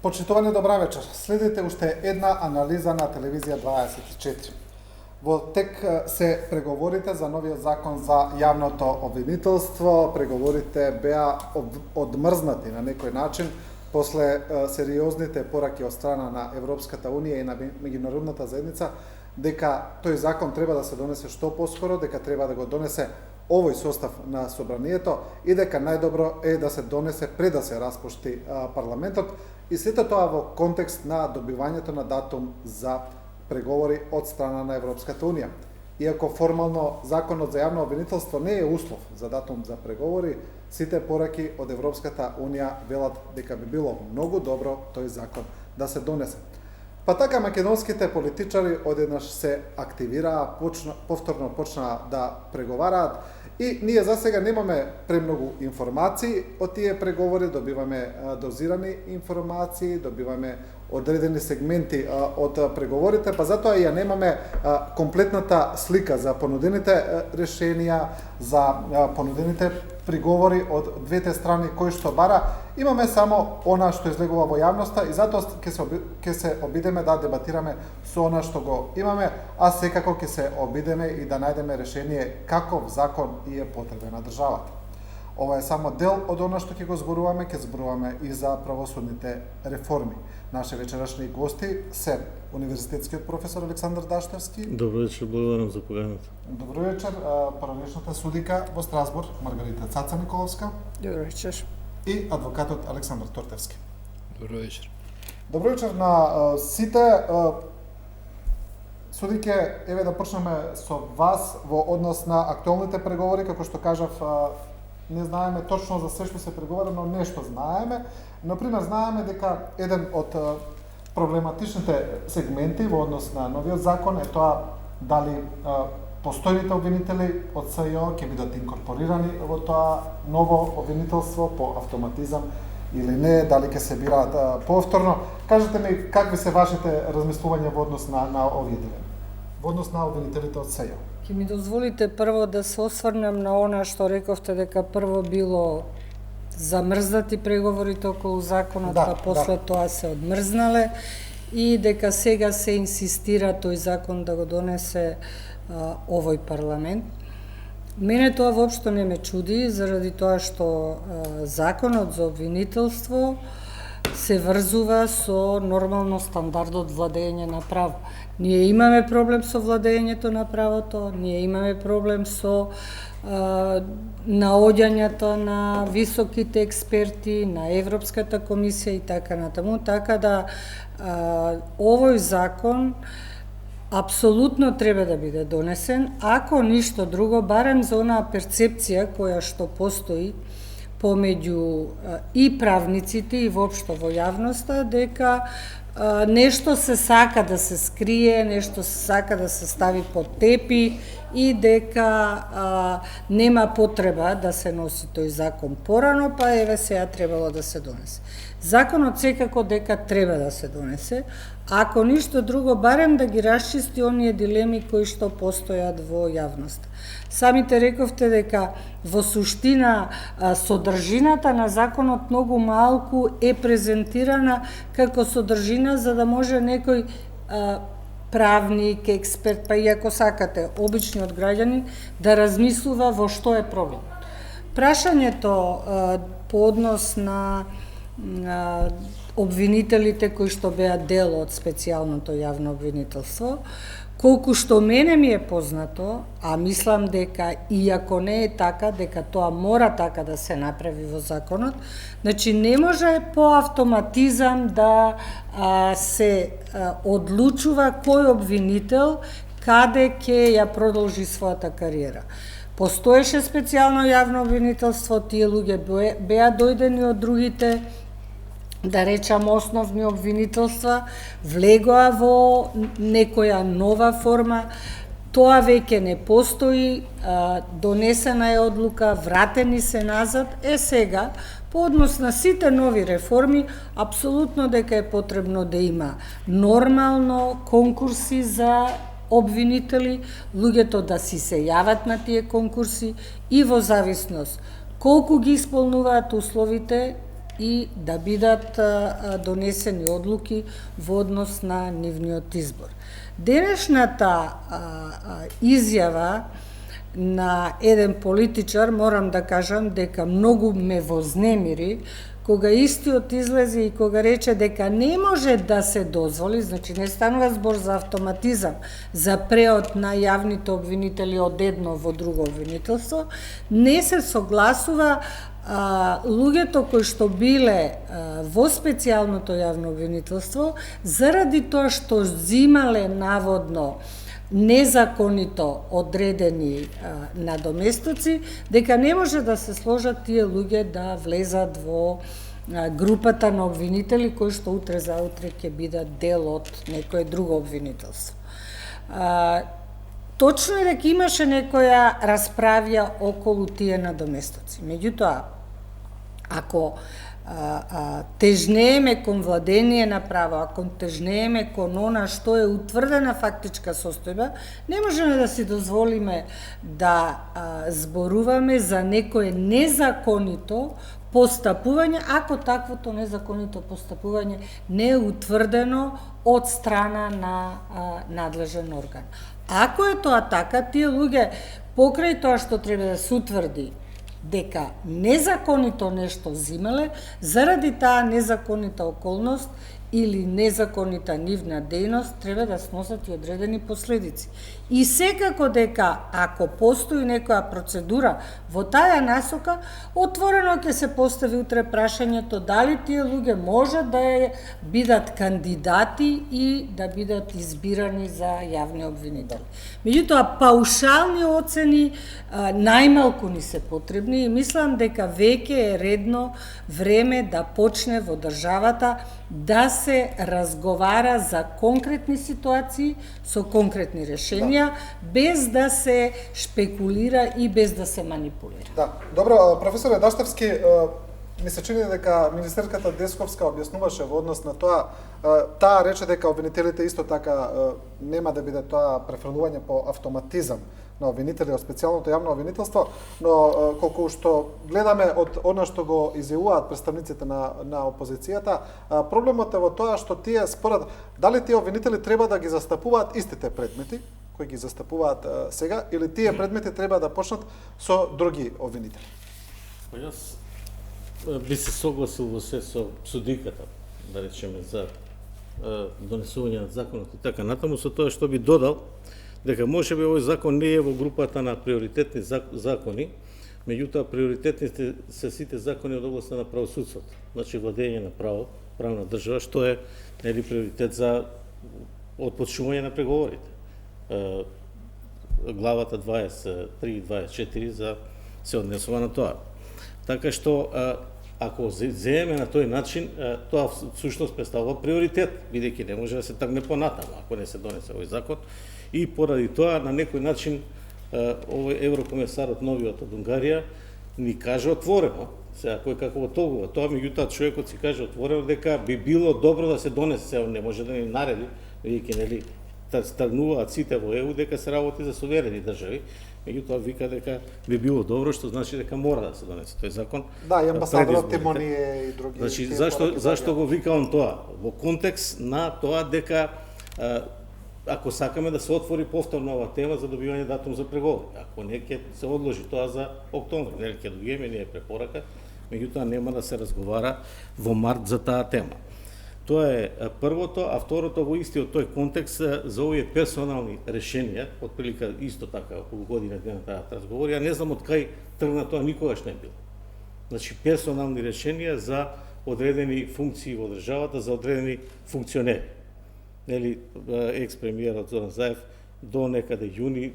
Почитувани, добра вечер. Следите уште една анализа на телевизија 24. Во тек се преговорите за новиот закон за јавното обвинителство. Преговорите беа одмрзнати на некој начин после сериозните пораки од страна на Европската Унија и на меѓународната заедница дека тој закон треба да се донесе што поскоро, дека треба да го донесе овој состав на собранието и дека најдобро е да се донесе пред да се распушти парламентот и сето тоа во контекст на добивањето на датум за преговори од страна на Европската Унија. Иако формално законот за јавно обвинителство не е услов за датум за преговори, сите пораки од Европската Унија велат дека би било многу добро тој закон да се донесе. Па така македонските политичари одеднаш се активираа, повторно почнаа да преговараат и ние за сега немаме премногу информации од тие преговори, добиваме дозирани информации, добиваме одредени сегменти од преговорите, па затоа ја немаме комплетната слика за понудените решенија, за понудените приговори од двете страни кои што бара. Имаме само она што излегува во јавноста и затоа ќе се обидеме да дебатираме со она што го имаме, а секако ќе се обидеме и да најдеме решение каков закон е потребен на државата. Ова е само дел од она што ќе го зборуваме, ќе зборуваме и за правосудните реформи. Наши вечерашни гости се универзитетскиот професор Александар Даштевски. Добро вечер, благодарам за поканата. Добро вечер, поранешната судика во Страсбург Маргарита Цаца Николовска. Добро вечер. И адвокатот Александар Тортевски. Добро вечер. Добро вечер на сите. Судике, еве да почнеме со вас во однос на актуелните преговори, како што кажав, не знаеме точно за се што се преговара, но нешто знаеме. Например, знаеме дека еден од проблематичните сегменти во однос на новиот закон е тоа дали постојните обвинители од СЈО ќе бидат инкорпорирани во тоа ново обвинителство по автоматизам или не, дали ќе се бираат повторно. Кажете ми какви се вашите размислувања во однос на овие дилеми, во однос на обвинителите од СЈО. Ќе ми дозволите прво да се осврнем на она што рековте дека прво било замрзнати преговорите околу законот, па после тоа се одмрзнале и дека сега се инсистира тој закон да го донесе овој парламент. Мене тоа воопшто не ме чуди, заради тоа што законот за обвинителство се врзува со нормално стандардот владење на право. Ние имаме проблем со владењето на правото, ние имаме проблем со наоѓањето на високите експерти, на Европската комисија и така натаму, така да овој закон апсолутно треба да биде донесен, ако ништо друго, барем за онаа перцепција која што постои помеѓу и правниците и воопшто во јавноста, дека нешто се сака да се скрие, нешто се сака да се стави под тепи и дека нема потреба да се носи тој закон порано, па еве сега требало да се донесе. Законот секако дека треба да се донесе, ако ништо друго, барем да ги расчисти оние дилеми кои што постојат во јавноста. Самите рековте дека во суштина содржината на законот многу малку е презентирана како содржина за да може некој правник, експерт, па и ако сакате, обичниот граѓанин да размислува во што е проблем. Прашањето по однос на обвинителите кои што беа дел од специјалното јавно обвинителство, колку што мене ми е познато, а мислам дека иако не е така, дека тоа мора така да се направи во законот, значи не може по автоматизам да се одлучува кој обвинител каде ќе ја продолжи својата кариера. Постоеше специјално јавно обвинителство, тие луѓе беа дојдени од другите, да речам, основни обвинителства, влегоа во некоја нова форма, тоа веќе не постои, донесена е одлука, вратени се назад, сега, по однос на сите нови реформи, апсолутно дека е потребно да има нормално конкурси за обвинители, луѓето да си се јават на тие конкурси и во зависност колку ги исполнуваат условите, и да бидат донесени одлуки во однос на нивниот избор. Денешната изјава на еден политичар, морам да кажам дека многу ме вознемири, кога истиот излезе и кога рече дека не може да се дозволи, значи не станува збор за автоматизам, за преод на јавните обвинители од едно во друго обвинителство, не се согласува луѓето кои што биле во специјалното јавно обвинителство, заради тоа што взимале наводно незаконито одредени надоместоци, дека не може да се сложат тие луѓе да влезат во групата на обвинители кои што утре заутре ќе бидат дел од некое друго обвинителство. Точно е дека имаше некоја расправја околу тие надоместоци. Меѓутоа, ако тежнееме кон владение на право, ако тежнееме кон она што е утврдена фактичка состојба, не можеме да си дозволиме да зборуваме за некое незаконито постапување, ако таквото незаконито постапување не е утврдено од страна на надлежен орган. Ако е тоа така, тие луѓе покрај тоа што треба да се утврди дека незаконито нешто взимале, заради таа незаконита околност или незаконита нивна дејност, треба да сносат и одредени последици. И секако дека, ако постои некоја процедура во таа насока, отворено ќе се постави утре прашањето дали тие луѓе можат да бидат кандидати и да бидат избирани за јавни обвинители. Меѓутоа, паушални оцени најмалку ни се потребни и мислам дека веќе е редно време да почне во државата да се разговара за конкретни ситуации со конкретни решенија, без да се шпекулира и без да се манипулира. Да, добро, професоре Даштевски, ми се чини дека министерката Десковска објаснуваше во однос на тоа, таа рече дека обвинителите исто така нема да биде тоа префрлување по автоматизам на обвинители од специјалното јавно обвинителство, но колку што гледаме од она што го изјавуваат представниците на опозицијата, проблемот е во тоа што тие според дали тие обвинители треба да ги застапуваат истите предмети кои ги застапуваат сега или тие предмети треба да почнат со други обвинители. Јас би се согласил во се со судиката, да речеме, за донесување на законот и така натаму, со тоа што би додал дека можеби овој закон не е во групата на приоритетни закони, меѓутоа приоритетните се сите закони од областта на правосудството, значи владење на право, правна држава, што е нели приоритет за отпочнување на преговорите. Главата 23 и 24 се однесува на тоа. Така што ако земеме на тој начин, тоа всушност представува приоритет, бидејќи не може да се тргне понатаму ако не се донесе овој закон. И поради тоа, на некој начин, овој еврокомесарот новиот од Унгарија ни каже отворено, сега кој како го толкува тоа, меѓутоа човекот си каже отворено дека би било добро да се донесе, сега не може да ни нареди, бидејќи нели тргнуваат сите во ЕУ дека се работи за суверени држави, меѓутоа вика дека би било добро, што значи дека мора да се донесе тој закон. Да, и амбасадорот Тимоние и други. Значи зашто го викам тоа? Во контекст на тоа дека ако сакаме да се отвори повторно ова тема за добивање датум за преговори, ако не ќе се одложи тоа за октомври, нели ќе добиеме ние препорака, меѓутоа нема да се разговара во март за таа тема. Тоа е првото, а второто во истиот тој контекст за овие персонални решенија, отприлика исто така околу година дена таа разговори, ја не знам од кај тргна тоа, никогаш не било. Значи персонални решенија за одредени функции во државата, за одредени функционери. Нели екс-премиерот Зоран Заев до некаде јуни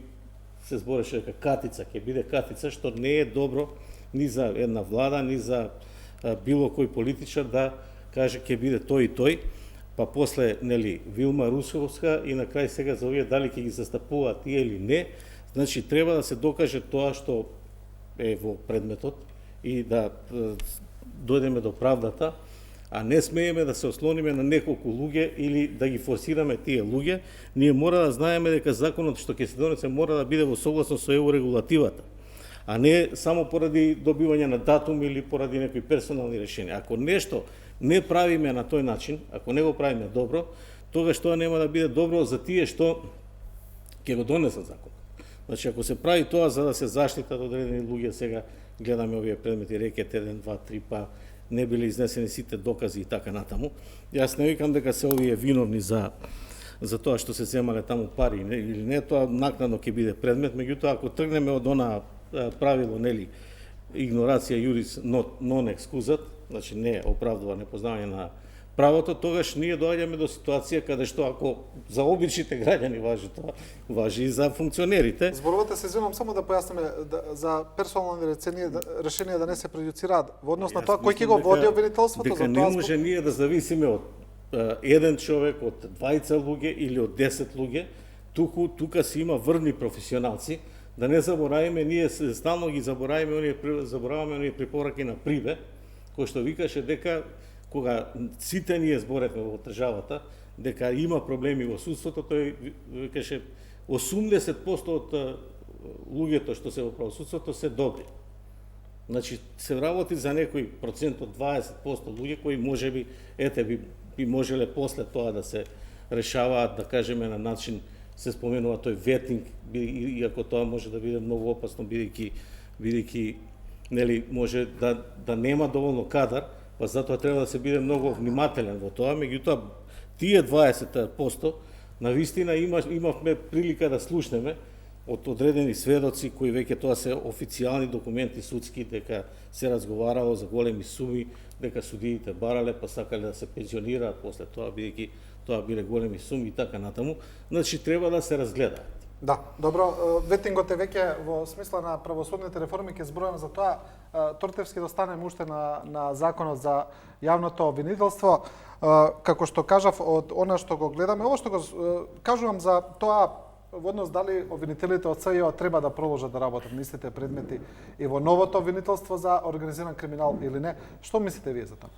се збореше дека катица ќе биде катица, што не е добро ни за една влада, ни за било кој политичар да каже ќе биде тој и тој, па после нели Вилма Русовска и на крај сега за овие дали ќе ги застапуваат тие или не, значи треба да се докаже тоа што е во предметот и да дојдеме до правдата, а не смееме да се ослониме на неколку луѓе или да ги форсираме тие луѓе. Ние мора да знаеме дека законот што ќе се донесе мора да биде во согласност со ЕУ регулативата. а не само поради добивање на датум или поради некои персонални решенија. Ако нешто не правиме на тој начин, ако не го правиме добро, тогаш тоа нема да биде добро за тие што ќе го донесат закон. Значи, ако се прави тоа за да се заштитат одредени луѓе, сега гледаме овие предмети, рекет 1, 2, 3, па не били изнесени сите докази и така натаму. Јас не викам дека се овие виновни за тоа што се земале таму пари или не, тоа накнадно ќе биде предмет, меѓутоа ако тргнеме од она правило, нели, игнорација юрис non excusat, значи не оправдува непознавање на правото, тогаш ние доаѓаме до ситуација каде што ако за обичните граѓани важи тоа, важи и за функционерите. Зборовите се извинувам само да појасниме за персонални решенија да не се прејуцираат во однос на тоа кој ќе го води обвинителството, дека за не тоа може ние да зависиме од еден човек, од 20 луѓе или од 10 луѓе, тука си има врвни професионалци. Да не забораваме, ние стално ги забораваме оние препораки на Прибе, кој што викаше дека кога сите ние зборевме во државата, дека има проблеми во судството, тој викаше 80% од луѓето што се во правосудството се добри. Значи, се работи за некој процент од 20% луѓе кои можеби, би можеле после тоа да се решаваат, да кажеме, на начин, се споменува тој ветинг, иако тоа може да биде многу опасно, бидејќи нели може да нема доволно кадар, па затоа треба да се биде многу внимателен во тоа, меѓутоа тие 20% навистина имавме прилика да слушнеме од одредени сведоци кои веќе тоа се официјални документи судски, дека се разговарало за големи суми, дека судиите барале па сакале да се пензионираат после тоа, бидејќи тоа биле големи суми и така натаму. Значи треба да се разгледаат. Да, добро, ветингот е веќе во смисла на правосудните реформи, ќе зборуваме за тоа. Тортевски достанеме уште на законот за јавното обвинителство. Како што кажав, од она што го гледаме, ово што го кажувам за тоа во однос дали обвинителите од СЈО треба да продолжат да работат на истите предмети и во новото обвинителство за организиран криминал или не. Што мислите вие за тоа?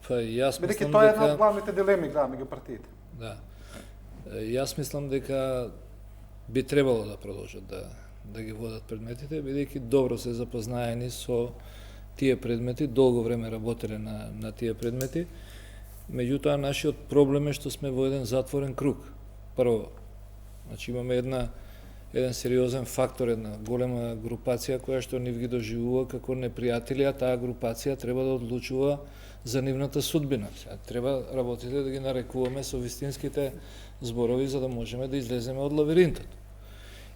Па јас мислам дека тоа е една од главните дилеми меѓу партиите. Да. Јас мислам дека би требало да продолжат да ги водат предметите, бидејќи добро се запознаени со тие предмети, долго време работеле на тие предмети. Меѓутоа, нашиот проблем е што сме во еден затворен круг. Прво, значи имаме еден сериозен фактор, една голема групација која што нив ги доживува како непријатели, а таа групација треба да одлучува за нивната судбина. Треба работите да ги нарекуваме со вистинските зборови за да можеме да излеземе од лавиринтот.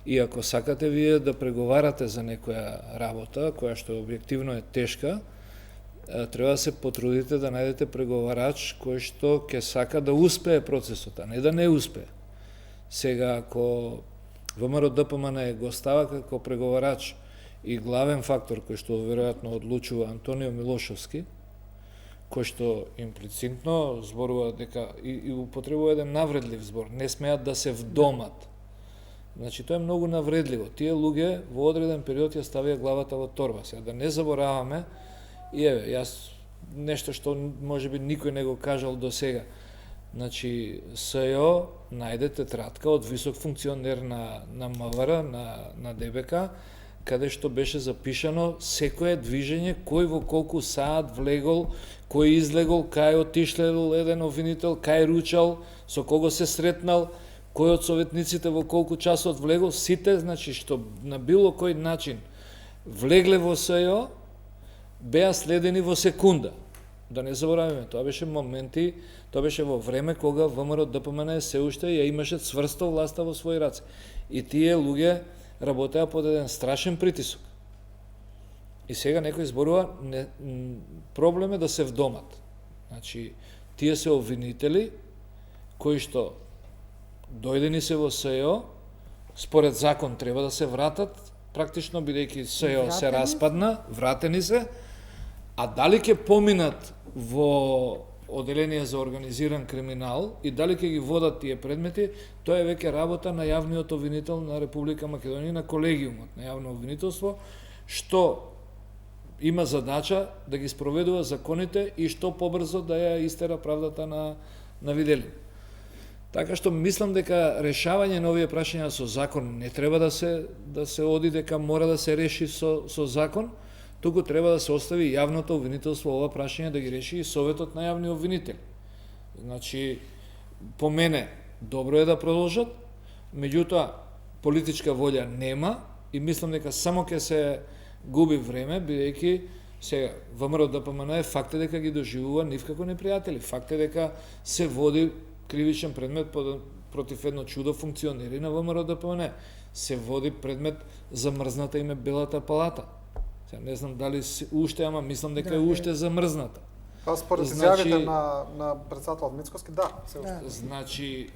И ако сакате вие да преговарате за некоја работа, која што објективно е тешка, треба да се потрудите да најдете преговарач кој што ќе сака да успее процесот, а не да не успее. Сега, ако ВМРО ДПМН го става како преговарач и главен фактор кој што веројатно одлучува Антонио Милошовски, кој што имплицитно зборува дека и употребува еден навредлив збор, не смеат да се вдомат. Значи, тоа е многу навредливо. Тие луѓе во одреден период ја ставија главата во торба. Сега да не забораваме, и еве, јас нешто што можеби никој не го кажал до сега. Значи, СЈО најде тетрадка од висок функционер на МВР, на ДБК, каде што беше запишано секое движење, кој во колку саат влегол, кој излегол, кај отишлел еден обвинител, кај ручал, со кого се сретнал, кој од советниците во колку часот влегол, сите, значи, што на било кој начин влегле во СЈО, беа следени во секунда. Да не забораваме, тоа беше моменти, тоа беше во време кога ВМРО ДПМН се уште ја имаше цврсто власта во своји раце. И тие луѓе работеа под еден страшен притисок. И сега некој зборува, проблем е да се вдомат. Значи, тие се обвинители кои што дојдени се во СЈО, според закон треба да се вратат, практично бидејќи СЈО се распадна, вратени се, а дали ќе поминат во оделение за организиран криминал и дали ќе ги водат тие предмети, тоа е веќе работа на јавниот обвинител на Република Македонија, на колегиумот на јавно обвинителство, што има задача да ги спроведува законите и што побрзо да ја истера правдата на виделин. Така што мислам дека решавање на овие прашања со закон не треба да се оди дека мора да се реши со закон, туку треба да се остави јавното обвинителство ова прашање да ги реши и Советот на јавни обвинители. Значи, по мене, добро е да продолжат, меѓутоа, политичка волја нема и мислам дека само ќе се губи време, бидејќи сега ВМРО ДПМН факт е дека ги доживува нив како непријатели, факт е дека се води кривичен предмет против едно чудо функционери на ВМРО ДПМН, се води предмет замрзната име Белата палата. Сега не знам дали уште, ама мислам дека е уште замрзната. Па според изјавите на председателот Мицкоски, да, се уште. Значи,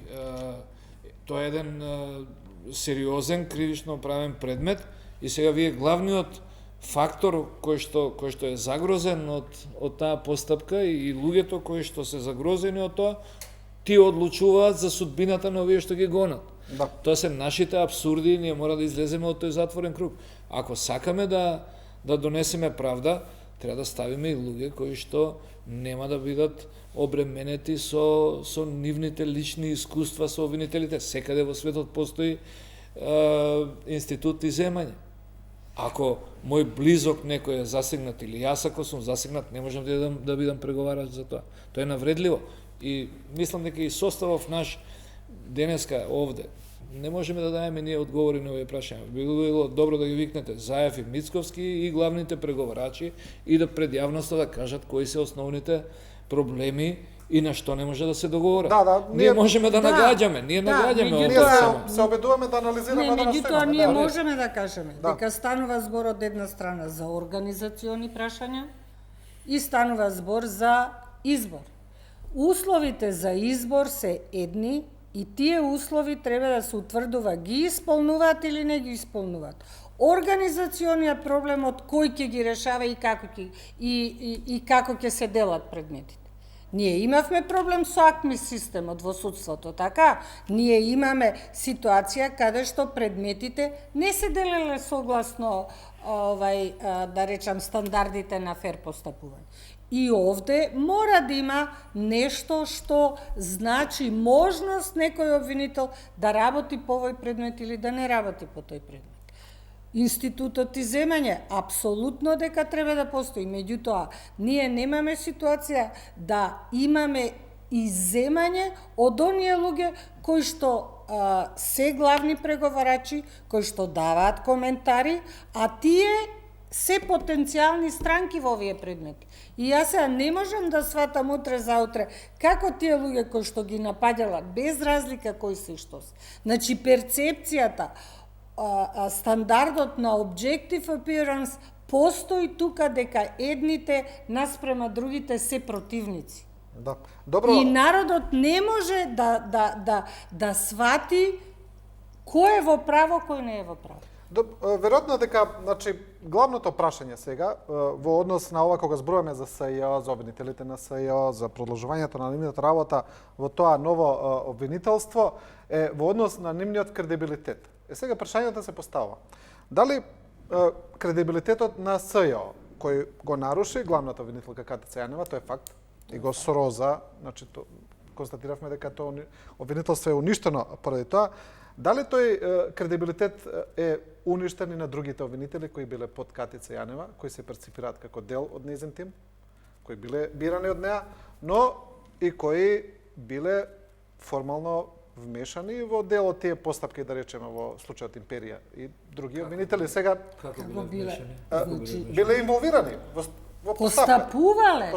тоа е еден сериозен кривично правен предмет и сега вие главниот фактор кој што е загрозен од таа постапка и луѓето кои што се загрозени од тоа, ти одлучуваат за судбината на овие што ги гонат. Да. Тоа се нашите абсурди и ние мора да излеземе од тој затворен круг. Ако сакаме да донесеме правда, треба да ставиме и луѓе кои што нема да бидат обременети со нивните лични искуства со обвинителите. Секаде во светот постои институт иземање. Ако мој близок некој е засегнат или јас ако сум засегнат, не можам да бидам преговарач за тоа. Тоа е навредливо. И мислам дека и составов наш денеска овде не можеме да даеме ние одговори на овие прашања. Би било добро да ги викнете Заев и Мицковски и главните преговарачи и да пред јавноста да кажат кои се основните проблеми и на што не може да се договорат. Да, ние можеме да нагаѓаме, ние нагаѓаме Ние се обидуваме да анализираме да меѓутоа настојаме. ние можеме да кажеме Да. дека станува збор од една страна за организациони прашања и станува збор за избор. Условите за избор се едни и тие услови треба да се утврдува ги исполнуваат или не ги исполнуваат. Организациониот проблемот кој ќе ги решава и како ќе се делат предметите. Ние имавме проблем со АКМИ системот во судството, така? Ние имаме ситуација каде што предметите не се делеле согласно да речам стандардите на фер постапување. И овде мора да има нешто што значи можност некој обвинител да работи по овој предмет или да не работи по тој предмет. Институтот иземање апсолутно дека треба да постои, меѓутоа ние немаме ситуација да имаме иземање од оние луѓе кои што се главни преговарачи, кои што даваат коментари, а тие се потенцијални странки во овие предмети. И јас сега не можам да сватам утре заутре како тие луѓе кои што ги напаѓалат без разлика кои се и што се. Значи перцепцијата, стандардот на objective appearance постои тука дека едните наспрема другите се противници. Да. Добро. И народот не може да свати кој е во право, кој не е во право. Веројатно дека, значи, главното прашање сега во однос на ова кога зборуваме за СЈО, за обвинителите на СЈО, за продолжувањето на нивната работа во тоа ново обвинителство е во однос на нивниот кредибилитет. Сега прашањето се поставува. Дали кредибилитетот на СЈО кој го наруши главната обвинителка Катица Јанева, тоа е факт, и го сроза, значи констатиравме дека тоа обвинителство е уништено поради тоа. Дали тој кредибилитет е уништен и на другите обвинители кои биле под Катица Јанева, кои се перципираат како дел од нејзин тим, кои биле бирани од неа, но и кои биле формално вмешани во дел од тие постапки, да речеме, во случајот Империја и други обвинители сега Како биле? биле инволвирани во Постапувале,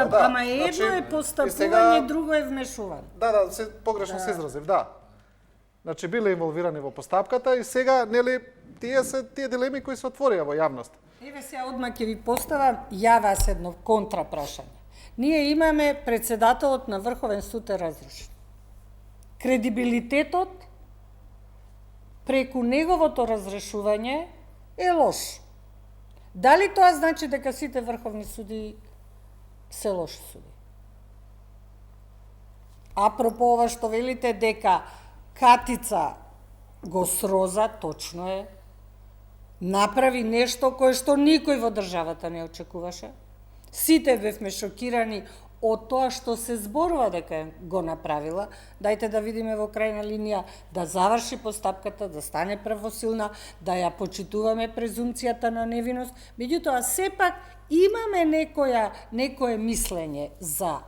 да. Ама едно е постапување, друго е вмешување. Да, се погрешно се изразив, да. Значи биле инволвирани во постапката и сега, нели, тие се тие дилеми кои се отворија во јавност. Еве сега одма ќе ви поставам вас едно контрапрашање. Ние имаме председателот на Врховен суд е разрушен. Кредибилитетот преку неговото разрешување е лош. Дали тоа значи дека сите врховни суди се лоши суди? Апропо ова што велите дека Катица го сроза, точно е, направи нешто кое што никој во државата не очекуваше. Сите бевме шокирани од тоа што се зборува дека го направила. Дајте да видиме во крајна линија да заврши постапката, да стане правосилна, да ја почитуваме презумцијата на невиност. Меѓутоа, сепак имаме некое мислење за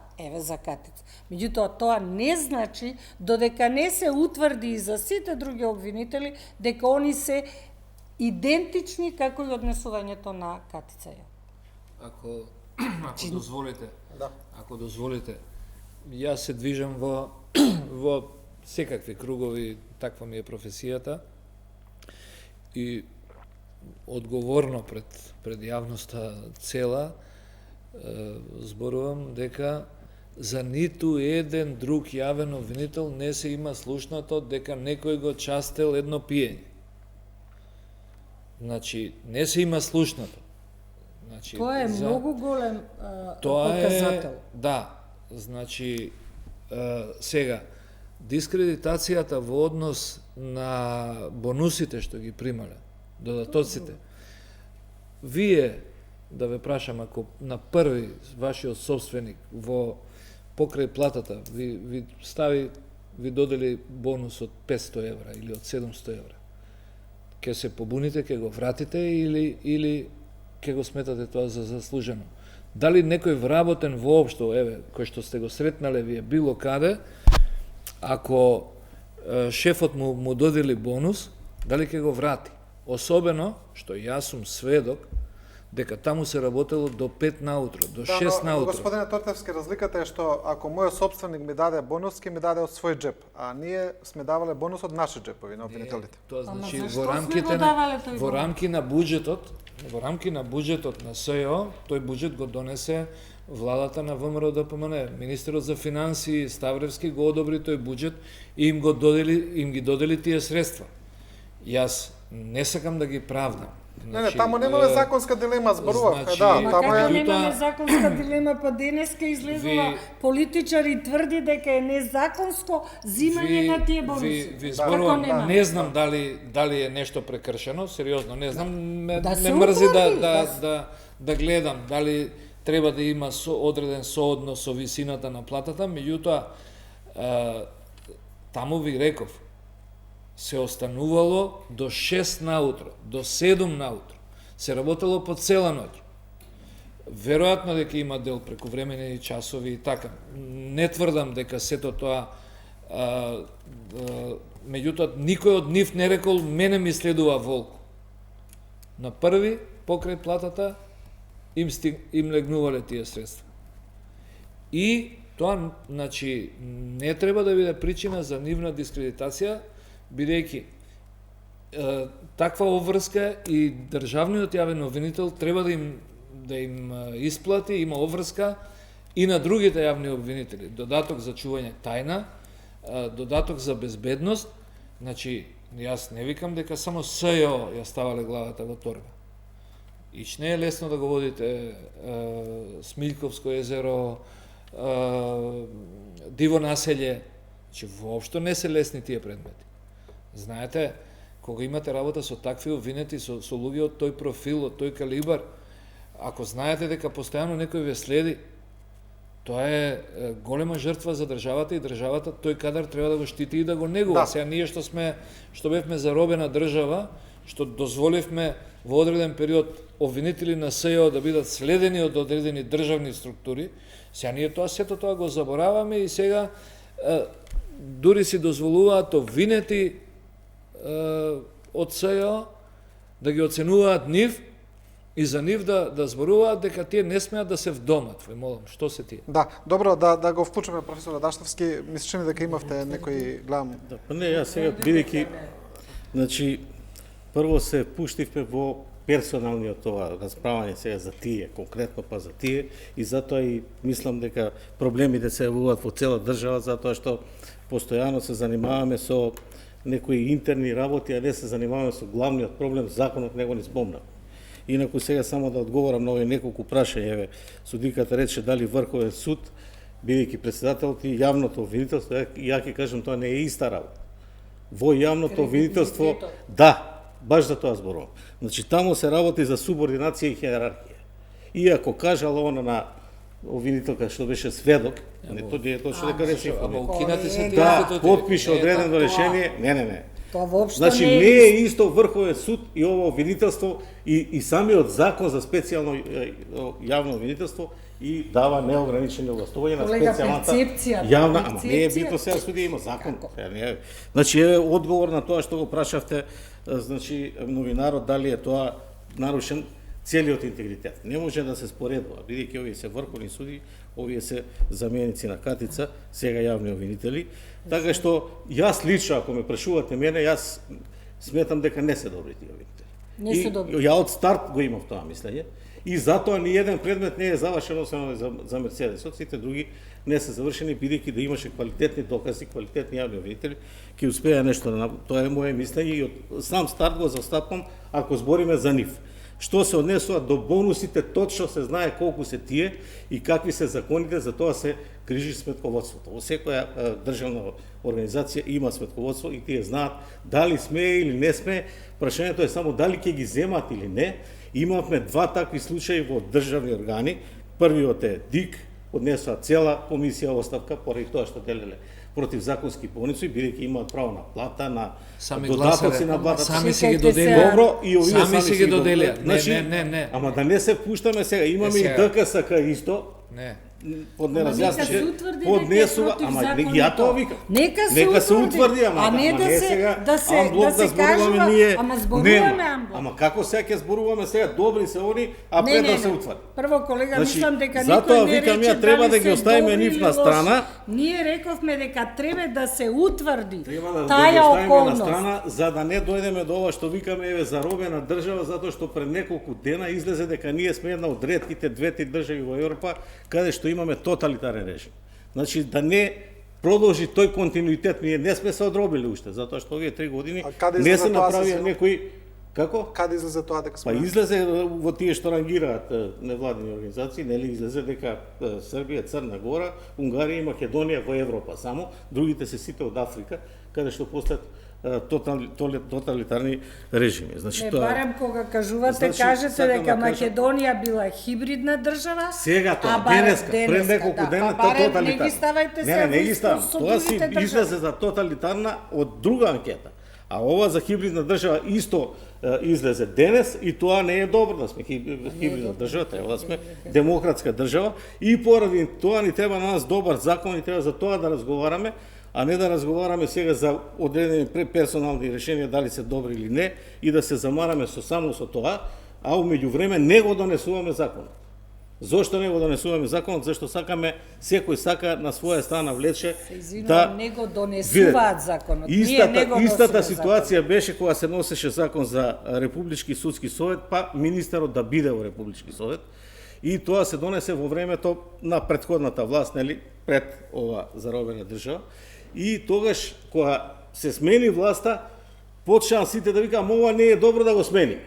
Катица. Меѓутоа, тоа не значи, додека не се утврди и за сите други обвинители, дека они се идентични како и однесувањето на Катица. Ако дозволите, Да. ако дозволите, јас се движам во секакви кругови, таква ми е професијата и одговорно пред јавноста цела зборувам дека за ниту еден друг јавен обвинител не се има слушнато дека некој го частел едно пиење. Значи, не се има слушнато. Значи, Тоа е многу голем показател. Да, значи, сега, дискредитацијата во однос на бонусите што ги примале, додатоците, вие, да ве прашам, ако на први вашиот собственик во покрај платата ви додели бонус од 500 евра или од 700 евра, ќе се побуните, ќе го вратите или ќе го сметате тоа за заслужено? Дали некој вработен воопшто, кој што сте го сретнале вие било каде, ако шефот му додели бонус, дали ќе го врати? Особено, што јас сум сведок, дека таму се работело до 5 наутро, до 6 но, наутро. Господине Тортевски, разликата е што ако мојот собственик ми даде бонус, ќе ми даде од свој джеп, а ние сме давале бонус од наши джепови на обвинителите. Тоа значи зашто во сме рамките го давале тој во бонус? рамки на буџетот на СЈО, тој буџет го донесе владата на ВМРО ДПМН. Министерот за финансии Ставревски го одобри тој буџет и им ги додели тие средства. Јас не сакам да ги правдам. Не, таму немаме законска дилема, зборував. значи, Да, Ма таму како е... немаме законска дилема, па денеска излезува политичари тврди дека е незаконско зимање на тие бонуси. Ви Како зборувам, нема? не знам дали е нешто прекршено, сериозно не знам, ме се мрзи утврди, да гледам дали треба да има одреден сооднос со висината на платата, меѓутоа таму ви реков, се останувало до 6 наутро, до 7 наутро. Се работело по цела ноќ. Веројатно дека има дел прекувремени часови и така. Не тврдам дека сето тоа, меѓутоа никој од нив не рекол мене ми следува волку. На први, покрај платата, им легнувале тие средства. И тоа, значи, не треба да биде причина за нивна дискредитација, бидејќи таква обврска и државниот јавен обвинител треба да им исплати, има обврска и на другите јавни обвинители. Додаток за чување тајна, додаток за безбедност. Значи, јас не викам дека само СЈО ја ставале главата во торба. Ич не е лесно да го водите Смилковско езеро, Диво населје, че воопшто не се лесни тие предмети. Знаете, кога имате работа со такви обвинети, со луѓе од тој профил, од тој калибар, ако знаете дека постојано некој ве следи, тоа е голема жртва за државата и државата тој кадар треба да го штити и да го негува. Да. Сега ние што бевме заробена држава, што дозволивме во одреден период обвинители на СЈО да бидат следени од одредени државни структури, сега ние сето тоа го забораваме и сега дури си дозволуваат обвинети од СЈО да ги оценуваат нив и за нив да зборуваат дека тие не смеат да се вдомат. Ве молам, што се тие? Да, добро, да го вклучиме професор Радашевски. Ми се чини дека имавте некој гледам. Да, па не, јас сега бидејќи, значи, прво се пуштивме во персоналниот тоа расправање сега за тие, конкретно па за тие, и затоа и мислам дека проблемите се јавуваат во цела држава, затоа што постојано се занимаваме со некои интерни работи, а не се занимаваме со главниот проблем, законот не го ни спомна. Инаку сега само да одговорам на овие неколку прашања, еве, судиката рече дали Врховен суд, бидејќи председателот и јавното обвинителство, ја ќе кажам, тоа не е иста работа. Во јавното обвинителство, да, баш за тоа зборувам. Значи, таму се работи за субординација и хиерархија. иако кажала она на обвинителка што беше сведок, не тоа не е точно дека не се Ама информира. укинати се тие Да, институти. подпише Не е одредено тоа. решение, не. Тоа воопшто Значи не не е е исто Врховен суд и ово обвинителство и самиот закон за специјално јавно обвинителство и дава неограничени овластувања на Колега, специјалната перцепцијата, јавна, ама не е перцепција. битно сега судија има закон. Како? Сега не е. Значи е одговор на тоа што го прашавте, значи новинарот дали е тоа нарушен целиот интегритет. Не може да се споредува, бидејќи овие се врховни суди, овие се заменици на катица, сега јавни обвинители. Така што јас лично, ако ме прашувате мене, јас сметам дека не се добри тие обвинители. Не се добри. Ја од старт го имав тоа мислење. И затоа ни еден предмет не е завршен, освен за Мерцедесот, сите други не се завршени, бидејќи да имаше квалитетни докази, квалитетни јавни обвинители, ќе успеа нешто да тоа е моje мислење и од сам старт го застапам ако збориме за нив. Што се однесува до бонусите, точно се знае колку се тие и какви се законите, за тоа се грижи сметководството. Во секоја државна организација има сметководство и тие знаат дали смее или не смее. Прашањето е само дали ќе ги земат или не. Имавме два такви случаи во државни органи. Првиот е ДИК, однесува цела комисија оставка поради тоа што делеле противзаконски болници, бидејќи имаат право на плата, на Сами додатоци гласале, на плата. сами си ги Чекајте доделија. сега. Добро, и овие Сами си ги доделија. Значи, Не. Ама да не се пуштаме сега, имаме и сега. ДКСК исто, Не. под Ама нека се неразјасниче, утврди дека е поднесува, ама противзаконито. ја тоа викам. Нека се утврди, ама а не ама да се- сега да се- амблок да се зборуваме кажува, ние. ама зборуваме Нема. амблок. Ама како сега ќе зборуваме сега, добри се они, а Не, пред не, да се не. утврди. Прво, колега, Значи, мислам дека затоа никој не викам, рече ја треба дали да ги се оставиме добри нив или на лоши. страна. Ние рековме дека треба да се утврди Треба да ги таја оставиме на околност. страна, за да не дојдеме до ова што викаме еве заробена држава, затоа што пред неколку дена излезе дека ние сме една од ретките две-три држави во Европа каде што имаме тоталитарен режим. Значи да не продолжи тој континуитет, ние не сме се одробили уште, затоа што овие 3 години А каде не излезе се тоа, направија Сесило? некои како? Каде излезе тоа дека Па сме? излезе во тие што рангираат невладини организации, нели излезе дека Србија, Црна Гора, Унгарија и Македонија во Европа само, другите се сите од Африка, каде што постојат тоталитарни режими. Значи Не, тоа барем кога кажувате, Значи, кажете сакам дека да кажам- Македонија била хибридна држава. сега тоа, а барем денеска, пред неколку да, дена, па барем тоталитарна. Не ги ставајте се не ги ставам. со Тоа си другите излезе држави. за тоталитарна од друга анкета. А ова за хибридна држава исто излезе денес и тоа не е добро да сме хибридна држава, треба да сме демократска држава и поради тоа ни треба на нас добар закон и треба за тоа да разговараме, а не да разговараме сега за одредени персонални решенија дали се добри или не и да се замараме само со тоа, а умеѓу време не го донесуваме законот. Зошто не го донесуваме законот? Зашто сакаме, секој сака на своја страна влече Се извинувам, не го донесуваат законот. Ние не го Истата носиме ситуација беше кога се носеше закон за Републички судски совет, па министерот да биде во Републички совет. И тоа се донесе во времето на претходната власт, нели, пред ова заробена држава. И тогаш, кога се смени власта, почнаа сите да викаат, ова не е добро да го смениме.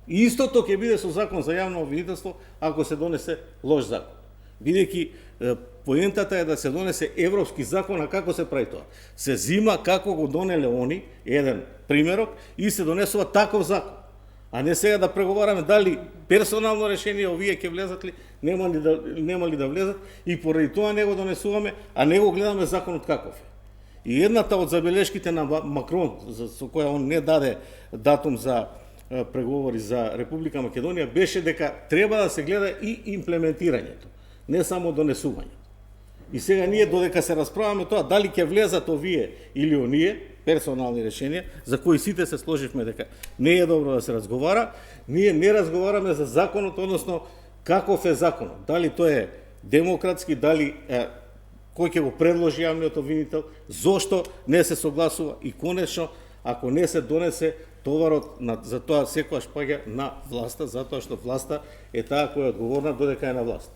И истото ќе биде со закон за јавно обвинителство ако се донесе лош закон. Бидејќи поентата е да се донесе европски закон, а како се прави тоа? Се зима како го донеле они, еден примерок, и се донесува таков закон. А не сега да преговараме дали персонално решение овие ќе влезат ли, нема ли да влезат, и поради тоа не го донесуваме, а не го гледаме законот каков е. И едната од забелешките на Макрон, со која он не даде датум за преговори за Република Македонија, беше дека треба да се гледа и имплементирањето, не само донесувањето. И сега ние додека се расправаме тоа, дали ќе влезат овие или оние персонални решенија, за кои сите се сложивме дека не е добро да се разговара, ние не разговараме за законот, односно каков е законот, дали тој е демократски, дали кој ќе го предложи јавниот обвинител, зошто не се согласува и конечно, ако не се донесе, товарот за тоа секогаш паѓа на власта, затоа што власта е таа која е одговорна додека е на власт.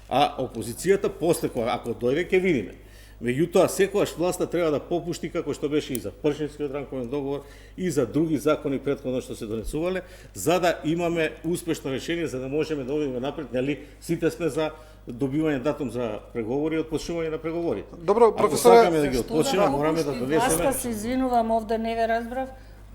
А опозицијата после кога ако дојде ќе видиме. Меѓутоа секогаш власта треба да попушти како што беше и за Пршинскиот рамковен договор и за други закони претходно што се донесувале, за да имаме успешно решение, за да можеме да одиме напред, нели сите сме за добивање датум за преговори и отпочнување на преговорите. Добро, Ако професоре, сакаме да ги отпочнеме, мораме да донесеме. Власта, се извинувам, овде не ве разбрав.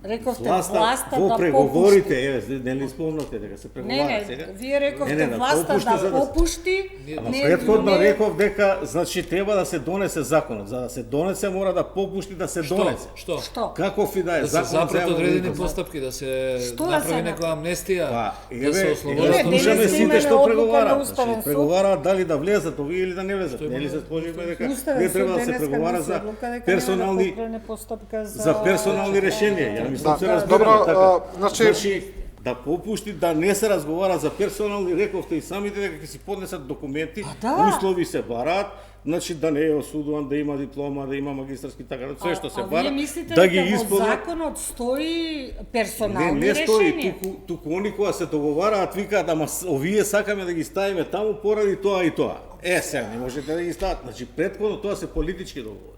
Рековте власта во да преговорите, попушти. не ли спомнате дека се Не, преговара сега? вие рековте Не, да власта попушти, за да да- попушти. Ама не- претходно не- реков дека значи треба да се донесе законот. За да се донесе мора да попушти да се донесе. Што? Што? Каков и да е Да се закон запрат одредени обвинителство. постапки, да се Што да направи се некоја амнестија, Па, да се еве, ослободат Еве, од денес слушаме имаме сите што одлука на преговараат. Уставен Значи, суд. преговараат дали да влезат овие или да не влезат. Нели се сложивме дека Уставен не треба суд да се денеска преговара носи за одлука дека персонални нема да покрене постапка за персонални решенија. Ја мислам Да, се да, разбираме добро, така. значи- да попушти да не се разговара за персонални, рековте и самите дека ќе си поднесат документи, да. услови се бараат, значи да не е осудуван, да има диплома, да има магистарски така, све што се вие бара, мислите да ги дека во исполнат. законот стои персонални Не стои, решенија? туку они кога се договараат, викаат, ама овие сакаме да ги ставиме таму поради тоа и тоа. Сега не можете да ги стават. Значи, претходно тоа се политички договори.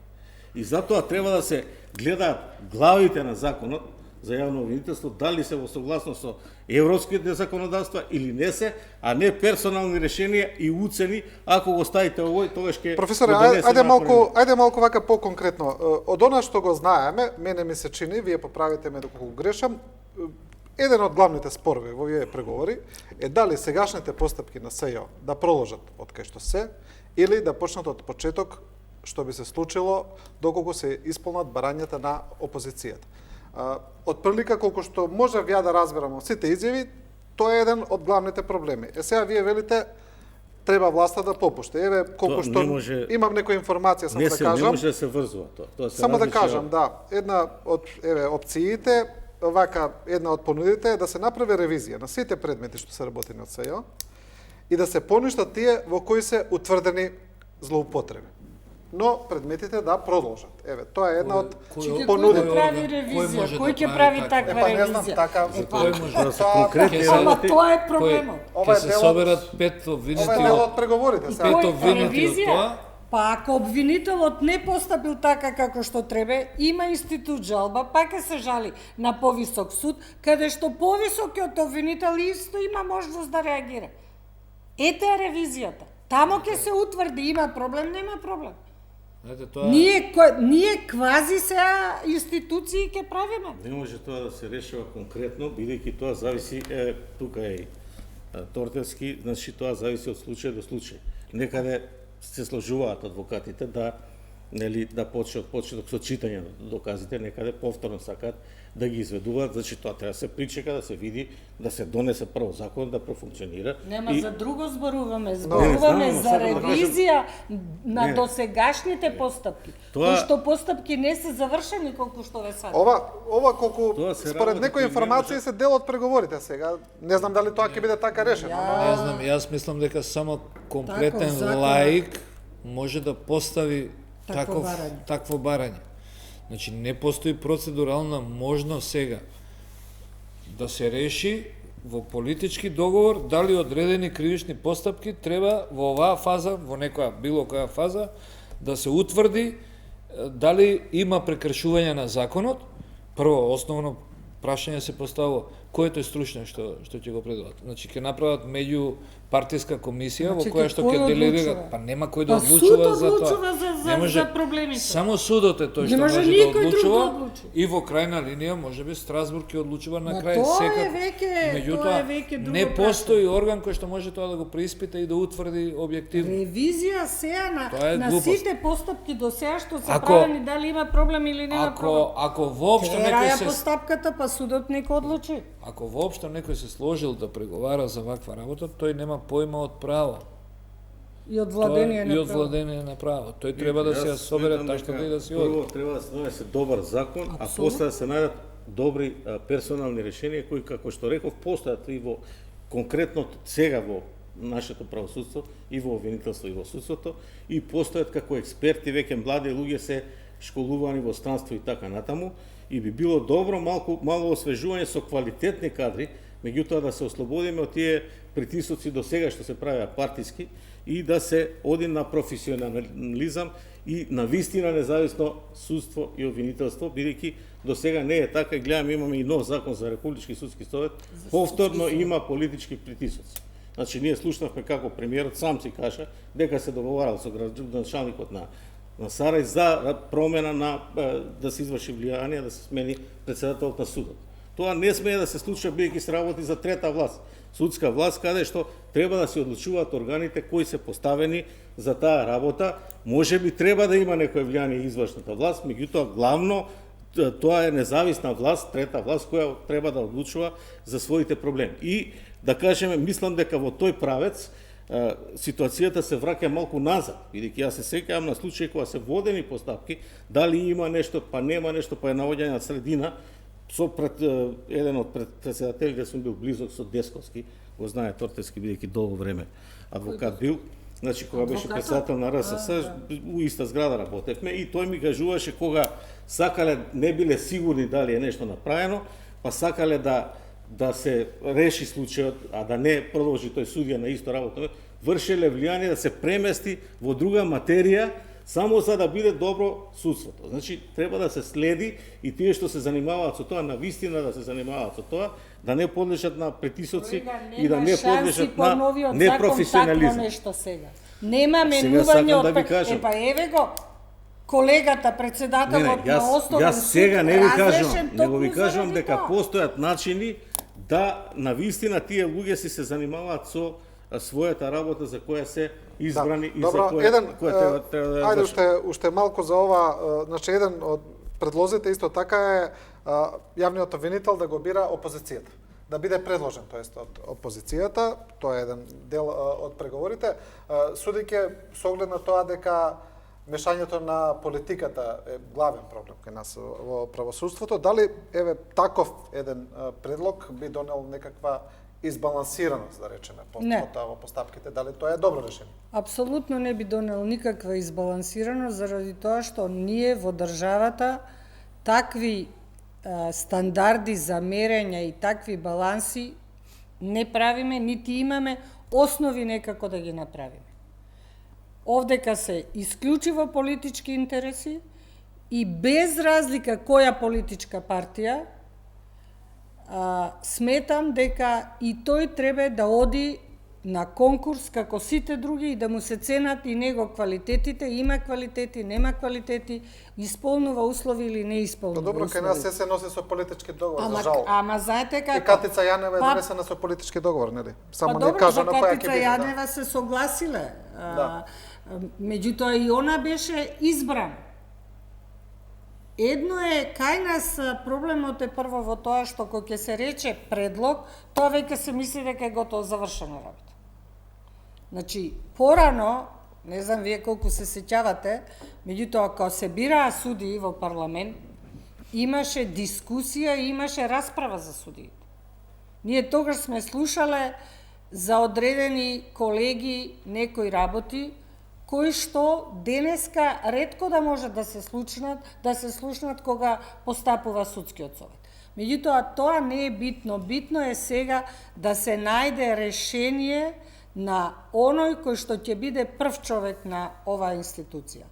И затоа треба да се гледаат главите на законот за јавно обвинителство, дали се во согласност со европските законодавства или не се, а не персонални решенија и уцени, ако го ставите овој, тогаш ќе Професоре, го донесе ајде малку вака поконкретно. Од она што го знаеме, мене ми се чини, вие поправите ме доколку грешам, еден од главните спорови во овие преговори е дали сегашните постапки на СЈО да продолжат од кај што се или да почнат од почеток, што би се случило доколку се исполнат барањата на опозицијата. Од прилика колку што може ја да разберам од сите изјави, тоа е еден од главните проблеми. Сега вие велите треба власта да попушти. Еве колку Тоа што не може- имам некоја информација само Не да се, не кажам. може да се врзува тоа. Тоа се Само да различни кажам, да, една од опциите, вака една од понудите е да се направи ревизија на сите предмети што се работени од СЈО и да се поништат тие во кои се утврдени злоупотреби. Но предметите да продолжат. Еве, тоа е една од Кој понудите. ќе прави Кој ревизија? може Кој да ќе прави прави таква? таква Не знам, ревизија? така, Кој може да се конкретни тоа- Ама работи. тоа е проблемот. Ова Ќе е се дел од- соберат пет обвинети Ова е дел од од преговорите сега. Пет Кој обвинети од ревизија? тоа. Па ако обвинителот не постапил така како што треба, има институт жалба, па ќе се жали на повисок суд, каде што повисокиот обвинител исто има можност да реагира. Ете е ревизијата. Тамо ќе се утврди има проблем, нема проблем. Знаете, тоа Ние квази сега институции ќе правиме. Не може тоа да се решава конкретно, бидејќи тоа зависи, тука е Тортевски, значи тоа зависи од случај до случај. Некаде се сложуваат адвокатите да да почне од почеток со читање на доказите, некаде повторно сакаат да ги изведуваат, значи тоа треба да се причека, да се види, да се донесе прво закон, да профункционира. Нема И- за друго зборуваме, Не, зборуваме знам, за сакам да кажам- ревизија на Не. досегашните постапки. Тоа- Кои што постапки не се завршени колку што ве сада. Ова колку Тоа се според работи некои кои не информации може- се дел од преговорите сега. Не знам дали тоа ќе биде така решено. Не знам, јас мислам дека само комплетен Таков закон- лаик може да постави Такво барање. такво барање. Значи не постои процедурална можност сега да се реши во политички договор дали одредени кривични постапки треба во оваа фаза, во некоја било која фаза да се утврди дали има прекршување на законот. Прво основно прашање се поставува кој е тој стручњак што ќе го предадат. Значи ќе направат меѓу партиска комисија Значи, во која што кој ќе делегираат, одлучува? па нема кој да Па одлучува суд за тоа. одлучува за Не може- проблемите. Само судот е тој Не што може може да никој друг да одлучува одлучи. и во крајна линија можеби Страсбург ќе одлучува на Ма крај тоа е секако. веќе- Меѓутоа, тоа е веќе друго не прашање. постои орган кој што може тоа да го преиспита и да утврди објективно. Ревизија сега Тоа е на глупост. сите постапки до сега што се Ако- правени, дали има проблем или нема проблем. Ако воопшто некој Тераја се постапката, па судот нека одлучи. ако воопшто некој се сложил да преговара за ваква работа, тој нема појма од право. И од Тоа владение е и на од право. владение на право. Тој треба да се ја собере таштата и да си оди. Прво треба да се донесе добар закон, а после да се најдат добри персонални решенија кои, како што реков, постојат и во конкретно сега во нашето правосудство, и во обвинителство и во судството, и постојат како експерти, веќе млади луѓе се школувани во странство и така натаму, и би било добро мало освежување со квалитетни кадри, меѓутоа да се ослободиме од тие притисоци до сега што се правеа партиски и да се оди на професионализам и на вистина независно судство и обвинителство, бидејќи до сега не е така, гледаме имаме и нов закон за Републички судски совет, повторно има политички притисоци. Значи ние слушнавме како премиерот сам си кажа дека се договарал со градоначалникот на на Сарај за промена на да се изврши влијание, да се смени председателот на судот. Тоа не смее да се случи бидејќи се работи за трета власт, судска власт, каде што треба да се одлучуваат органите кои се поставени за таа работа. Може би треба да има некој влијание извршната власт, меѓутоа главно тоа е независна власт, трета власт која треба да одлучува за своите проблеми. И да кажеме, мислам дека во тој правец ситуацијата се враќа малку назад, бидејќи јас се сеќавам на случаи кога се водени постапки, дали има нешто, па нема нешто, па е наоѓање на средина. Со еден од председателите сум бил близок со Десковски, го знае Тортевски, бидејќи долго време адвокат бил. Значи, кога беше председател на РСС, у иста зграда работевме и тој ми кажуваше кога сакале, не биле сигурни дали е нешто направено, па сакале да се реши случајот, а да не продолжи тој судија на исто работа, вршеле влијание да се премести во друга материја, само за да биде добро судството. Значи, треба да се следи и тие што се занимаваат со тоа, на вистина да се занимаваат со тоа, да не подлежат на притисоци и да не подлежат на непрофесионализам. Нешто сега. Нема Сега менување сакам од... да ви кажам. Па еве го, колегата, председателот на Основен суд, Јас сега не ви кажам, разрешен него ви токму кажам заради дека тоа. постојат начини да на вистина тие луѓе се занимаваат со својата работа за која се избрани и Добро, за која треба да ја ајде вршат. уште малку за ова, значи еден од предлозите исто така е јавниот обвинител да го бира опозицијата, да биде предложен, тоест од опозицијата, тоа е еден дел од преговорите, судејќи со оглед на тоа дека мешањето на политиката е главен проблем кај нас во правосудството, дали еве таков еден предлог би донел некаква избалансираност, да речеме, по тоа во постапките, дали тоа е добро решение? Апсолутно не би донел никаква избалансираност заради тоа што ние во државата такви стандарди за мерење и такви баланси не правиме, нити имаме основи некако да ги направиме. Овдека се исклучиво политички интереси и без разлика која политичка партија, сметам дека и тој треба да оди на конкурс како сите други и да му се ценат и него квалитетите, има квалитети, нема квалитети, исполнува услови или не исполнува Добро, услови. кај нас се носи со политички договор, за жал. Ама знаете како? И Катица Јанева е донесена со политички договор, нели? Само не добро, кажа за на која ќе Катица биде. Јанева се согласиле. Меѓутоа и она беше избран. Едно е, кај нас проблемот е прво во тоа што кога ќе се рече предлог, тоа веќе се мисли дека е готово завршена работа. Значи, порано, не знам вие колку се сеќавате, меѓутоа кога се бираа судии во парламент, имаше дискусија и имаше расправа за судиите. Ние тогаш сме слушале за одредени колеги некои работи, кои што денеска ретко да може да се слушнат кога постапува судскиот совет. Меѓутоа, тоа не е битно. Битно е сега да се најде решение на оној кој што ќе биде прв човек на оваа институција.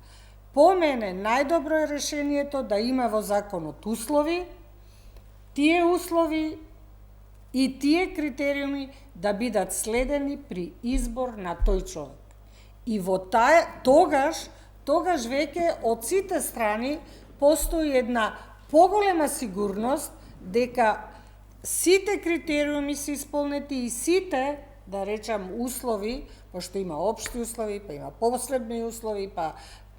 По мене, најдобро е решението да има во законот услови, тие услови и тие критериуми да бидат следени при избор на тој човек. И во тогаш веќе од сите страни постои една поголема сигурност дека сите критериуми се исполнети и сите, да речам, услови, пошто има општи услови, па има посебни услови, па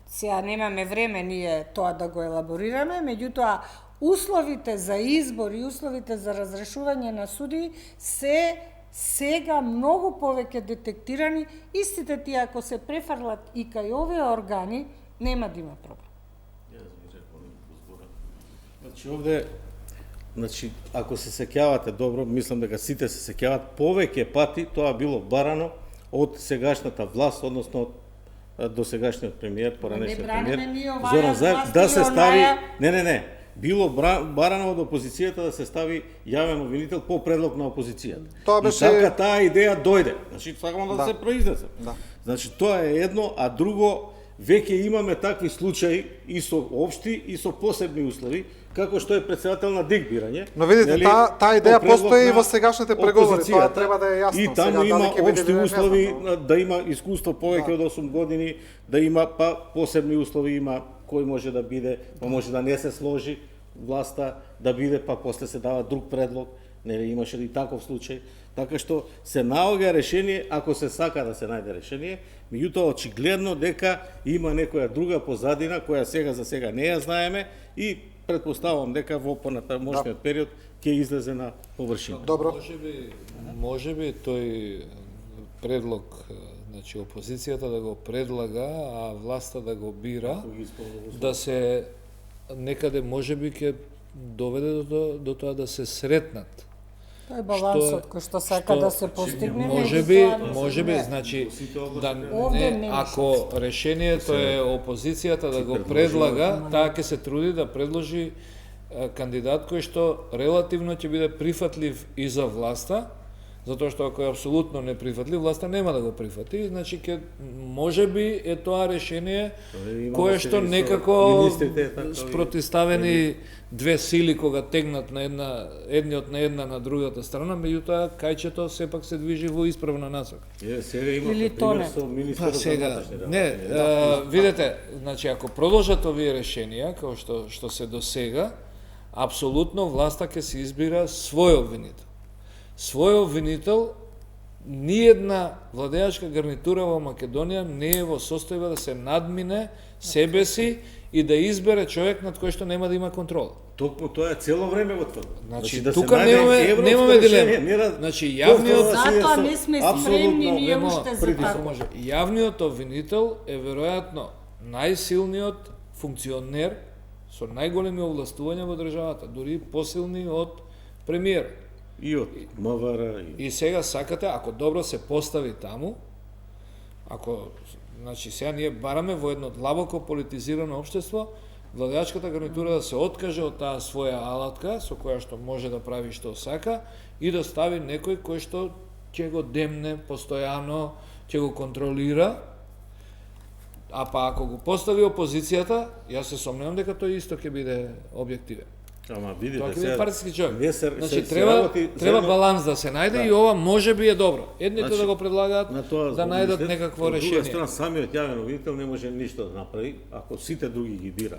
сега немаме време ние тоа да го елаборираме, меѓутоа условите за избор и условите за разрешување на судии се сега многу повеќе детектирани, истите тие ако се префрлат и кај овие органи, нема да има проблем. Значи овде, ако се сеќавате добро, мислам дека сите се сеќават, повеќе пати тоа било барано од сегашната власт, односно од досегашниот премиер, поранешниот премиер Зоран Заев, да се стави, било барано од опозицијата да се стави јавен обвинител по предлог на опозицијата. Тоа беше... И така таа идеја дојде. Значи, сакам да се произнесам. Значи, тоа е едно, а друго, веќе имаме такви случаи и со општи и со посебни услови, како што е председател на ДИК бирање. Но видите, таа идеја постои и во сегашните преговори, тоа треба да е јасно. И таму има општи услови, да има искуство повеќе од 8 години, да има посебни услови, има кој може да биде, па може да не се сложи власта, да биде, па после се дава друг предлог, нели имаше и таков случај. Така што се наоѓа решение, ако се сака да се најде решение, меѓутоа очигледно дека има некоја друга позадина која сега за сега не ја знаеме и претпоставувам дека во понатамошниот период ќе излезе на површина. Добро. Можеби тој предлог, значи опозицијата да го предлага, а власта да го бира, да се некаде можеби ќе доведе до тоа да се сретнат. Тоа е балансот кој што сака да се постигне. Можеби, значи, да не, ако решението е опозицијата да го предлага, таа ќе се труди да предложи кандидат кој што релативно ќе биде прифатлив и за власта, затоа што ако е апсолутно неприфатлив, власта нема да го прифати, значи можеби е тоа решение кое што некако спротиставени две сили кога тегнат на едниот на една на другата страна, меѓутоа кајчето сепак се движи во исправна насока. Сега има пример со министерот за внатрешни работи. Видете, значи ако продолжат овие решенија како што се до сега, апсолутно власта ќе се избира свој обвинител. Свој обвинител, ниедна владеачка гарнитура во Македонија не е во состојба да се надмине себе си и да избере човек над кој што нема да има контрол. Токму тоа е цело време во тоа. Значи тука немаме дилема. Значи јавниот затоа не сме спремни ние уште за така. Јавниот обвинител е веројатно најсилниот функционер со најголеми овластувања во државата, дури посилни од премиерот. И од МВР. И сега сакате, ако добро се постави таму, ако, значи, сега ние бараме во едно длабоко политизирано општество, владеачката гарнитура да се откаже од таа своја алатка, со која што може да прави што сака, и да стави некој кој што ќе го демне постојано, ќе го контролира, а па ако го постави опозицијата, јас се сомневам дека тој исто ќе биде објективен. Ама видите, тоа ќе биде партиски човек. Значи работи, треба баланс да се најде и ова можеби е добро. Едните да го предлагаат да најдат некакво решение. Од друга страна, самиот јавен обвинител не може ништо да направи ако сите други ги бира.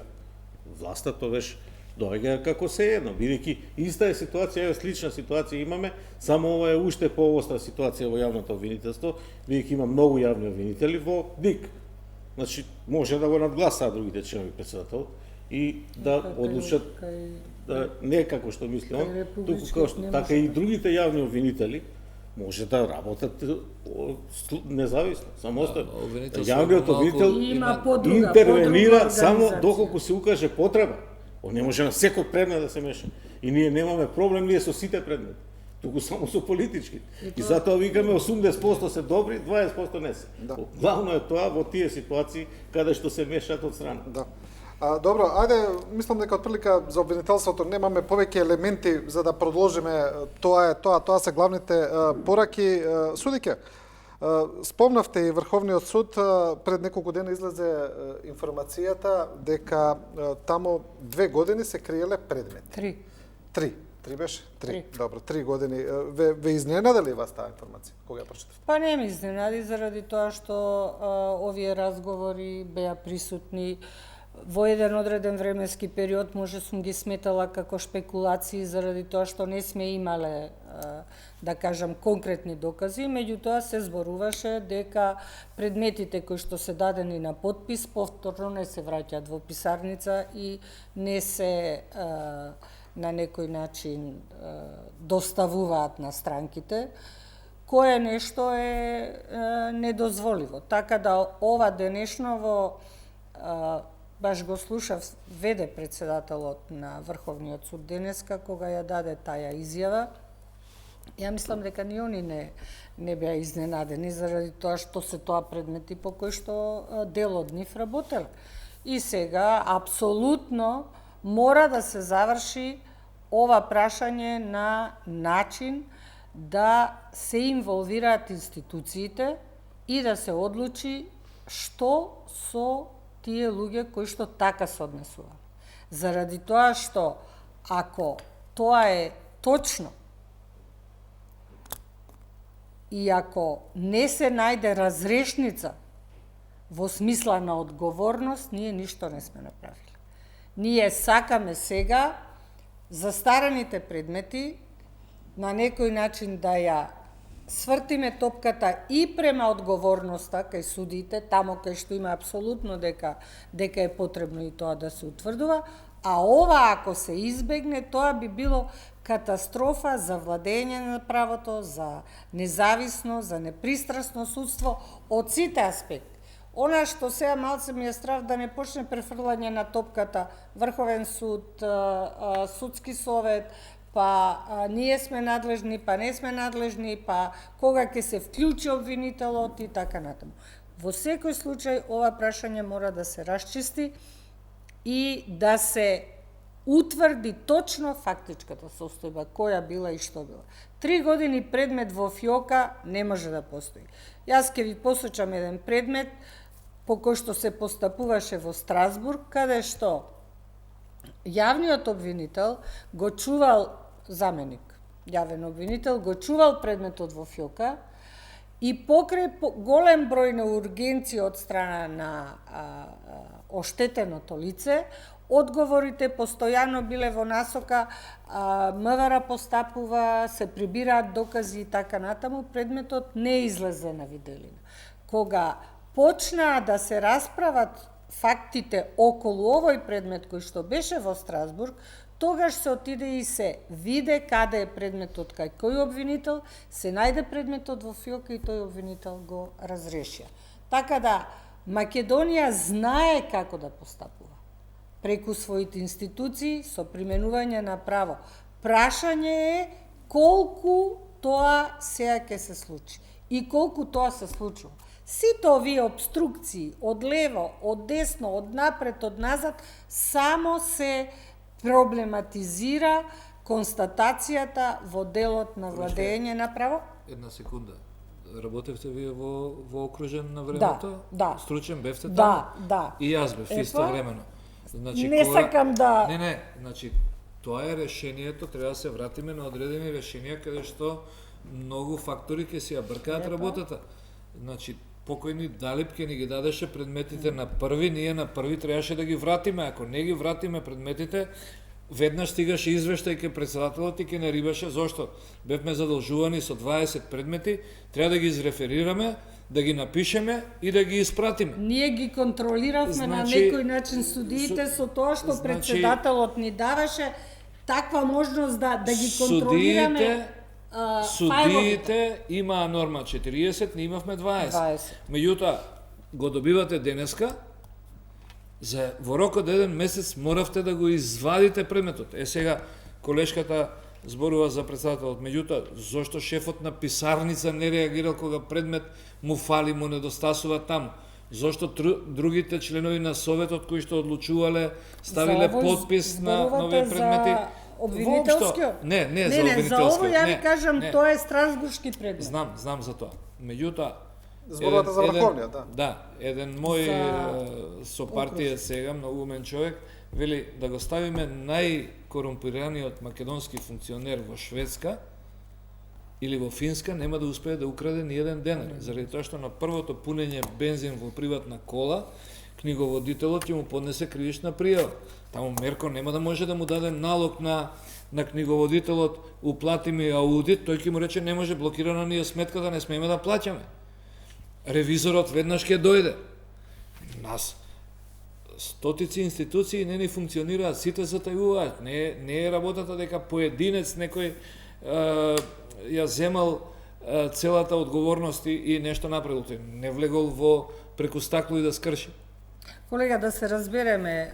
Власта тогаш доаѓа како се едно, бидејќи иста е ситуација, слична ситуација имаме, само ова е уште поостра ситуација во јавното обвинителство, бидејќи има многу јавни обвинители во ДИК. Значи може да го надгласаат другите членови председател и да одлучат не како што мисли он, туку како што така и другите јавни обвинители може да работат независно, самостојно. Јавниот обвинител интервенира само доколку се укаже потреба. Он не може на секој предмет да се меша. И ние немаме проблем ние со сите предмети, туку само со политички. И затоа викаме 80% се добри, 20% не се. Главно е тоа во тие ситуации каде што се мешаат од страна. Да. Добро, ајде, мислам дека отприлика за обвинителството немаме повеќе елементи за да продолжиме. Тоа се главните пораки. Судике, спомнавте и Врховниот суд пред неколку дена излезе информацијата дека таму 2 години се криеле предмети. 3 беше? 3. Добро, 3 години. Ве изненади ли вас таа информација? Кога ја прочитавте? Па не ме изненади заради тоа што овие разговори беа присутни во еден одреден временски период, може сум ги сметала како шпекулации заради тоа што не сме имале, да кажам, конкретни докази, меѓутоа се зборуваше дека предметите кои што се дадени на подпис повторно не се враќаат во писарница и не се на некој начин доставуваат на странките, кое нешто е недозволиво. Така да ова денешново баш го слушав веде председателот на Врховниот суд денеска кога ја даде таа изјава. Ја мислам дека ни они не беа изненадени заради тоа што се тоа предмети по кои што дел од нив работел. И сега апсолутно мора да се заврши ова прашање на начин да се инволвираат институциите и да се одлучи што со тие луѓе кои што така се однесуваат. Заради тоа што ако тоа е точно и ако не се најде разрешница во смисла на одговорност, ние ништо не сме направили. Ние сакаме сега застарените предмети на некој начин да ја свртиме топката и према одговорноста кај судиите, тамо кај што има апсолутно дека е потребно и тоа да се утврдува, а ова ако се избегне, тоа би било катастрофа за владење на правото, за независно, за непристрасно судство од сите аспекти. Она што сега малце ми е страв да не почне префрлање на топката Врховен суд, судски совет, па ние сме надлежни, па не сме надлежни, па кога ќе се вклучи обвинителот и така натаму. Во секој случај ова прашање мора да се расчисти и да се утврди точно фактичката состојба, која била и што била. 3 години предмет во ФИОКа не може да постои. Јас ќе ви посочам еден предмет по кој што се постапуваше во Страсбург, каде што јавниот обвинител го чувал заменик, јавен обвинител го чувал предметот во ФИОКа и покрај голем број на ургенции од страна на оштетеното лице, одговорите постојано биле во насока МВР постапува, се прибираат докази и така натаму, предметот не излезе на виделина. Кога почнаа да се расправат фактите околу овој предмет кој што беше во Страсбург, тогаш се отиде и се виде каде е предметот кај кој обвинител, се најде предметот во ФИОКа и тој обвинител го разрешија. Така да Македонија знае како да постапува преку своите институции со применување на право. Прашање е колку тоа сега ќе се случи и колку тоа се случува. Сите овие обструкции од лево, од десно, од напред, од назад, само се проблематизира констатацијата во делот на владење на право. Една секунда. Работевте вие во окружен на времето? Да. Стручен бевте таму? Да. И јас бев истовремено. Значи, не сакам да... Не, значи, тоа е решението, треба да се вратиме на одредени решенија каде што многу фактори ќе си ја бркаат работата. Значи, покојни Далип ќе ни ги дадеше предметите на први, ние на први требаше да ги вратиме. Ако не ги вратиме предметите, веднаш стигаше извештај кај председателот и ќе не рибаше. Зошто? Бевме задолжувани со 20 предмети, треба да ги изреферираме, да ги напишеме и да ги испратиме. Ние ги контролиравме на некој начин судиите со тоа што председателот ни даваше таква можност да ги контролираме. Судиите имаа норма 40, ние имавме 20. Меѓутоа, го добивате денеска, во рок од еден месец моравте да го извадите предметот. Сега, колешката зборува за председателот. Меѓутоа, зошто шефот на писарница не реагирал кога предмет му фали, му недостасува таму? Зошто другите членови на советот кои што одлучувале, ставиле подпис на нови предмети? Обвинителскиот? Не, за обвинителскиот. За ово ја ви кажам, тоа е страсбуршки предмет. Знам за тоа. Меѓутоа, зборувате за Врховниот, да. Да, еден мој со партија сега, многу умен човек, вели да го ставиме најкорумпираниот македонски функционер во Шведска или во Финска, нема да успее да украде ни еден денар, заради тоа што на првото пунење бензин во приватна кола, книговодителот ќе му поднесе кривична пријава. Таму Мерко нема да може да му даде налог на книговодителот, уплати ми аудит, тој ќе му рече не може, блокирана ни е сметката, не смееме да плаќаме. Ревизорот веднаш ќе дојде. Нас стотици институции не ни функционираат, сите затајуваат. Не е работата дека поединец некој ја земал целата одговорност и нешто направил. Не влегол во преку стакло и да скрши. Колега, да се разбереме,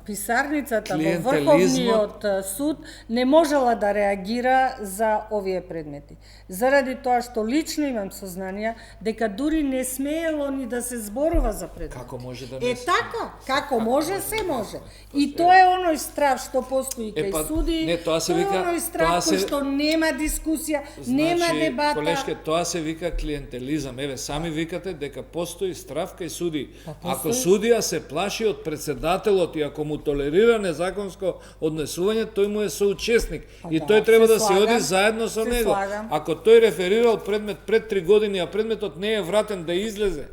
писарницата во Клиентелизмот- Врховниот суд не можела да реагира за овие предмети. Заради тоа што лично имам сознанија дека дури не смеело ни да се зборува за предмети. Како може да не така, како може, се може. И тоа е оној страв што постои кај суди, не, тоа се тоа е вика- оној страв тоа се- кој што нема дискусија, нема дебата. Колешке, тоа се вика клиентелизам. Еве, сами викате дека постои страв кај суди. Ако судија се плаши од председателот и ако му толерира незаконско однесување, тој му е соучесник. И да, тој треба се да се слагам, оди заедно со се него. слагам. Ако тој реферирал предмет пред 3 години, а предметот не е вратен да излезе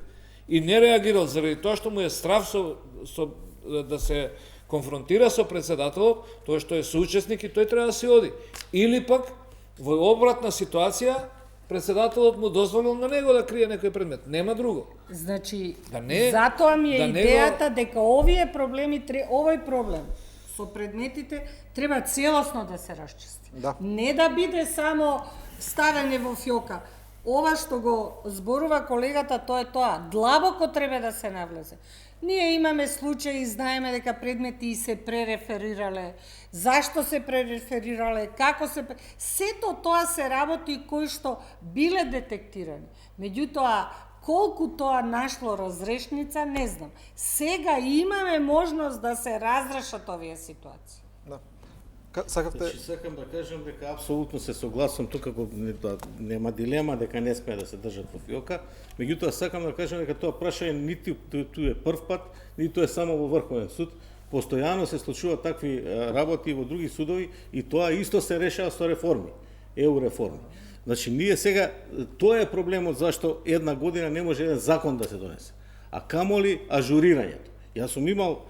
и не реагирал заради тоа што му е страв да се конфронтира со председателот, тоа што е соучесник и тој треба да се оди. Или пак во обратна ситуација председателот му дозволил на него да крие некој предмет. Нема друго. Значи, Да не- затоа ми е да не идејата дека овие проблеми, овој проблем со предметите треба целосно да се расчисти. Да. Не да биде само ставење во фјока. Ова што го зборува колегата, тоа е тоа. Длабоко треба да се навлезе. Ние имаме случаи, знаеме дека предмети се пререферирале, зашто се пререферирале, како се... Сето тоа се работи кои што биле детектирани. Меѓутоа, колку тоа нашло разрешница, не знам. Сега имаме можност да се разрешат овие ситуации. Да. Сакавте... Значи, сакам да кажам дека апсолутно се согласувам тука, нема дилема дека не смее да се држат во фиока. Меѓутоа сакам да кажам дека тоа прашање ниту е прв пат, ниту е само во Врховен суд. Постојано се случуваат такви работи во други судови и тоа исто се решава со реформи, ЕУ реформи. Значи ние сега тоа е проблемот зашто една година не може еден закон да се донесе. А камоли ажурирањето. Јас сум имал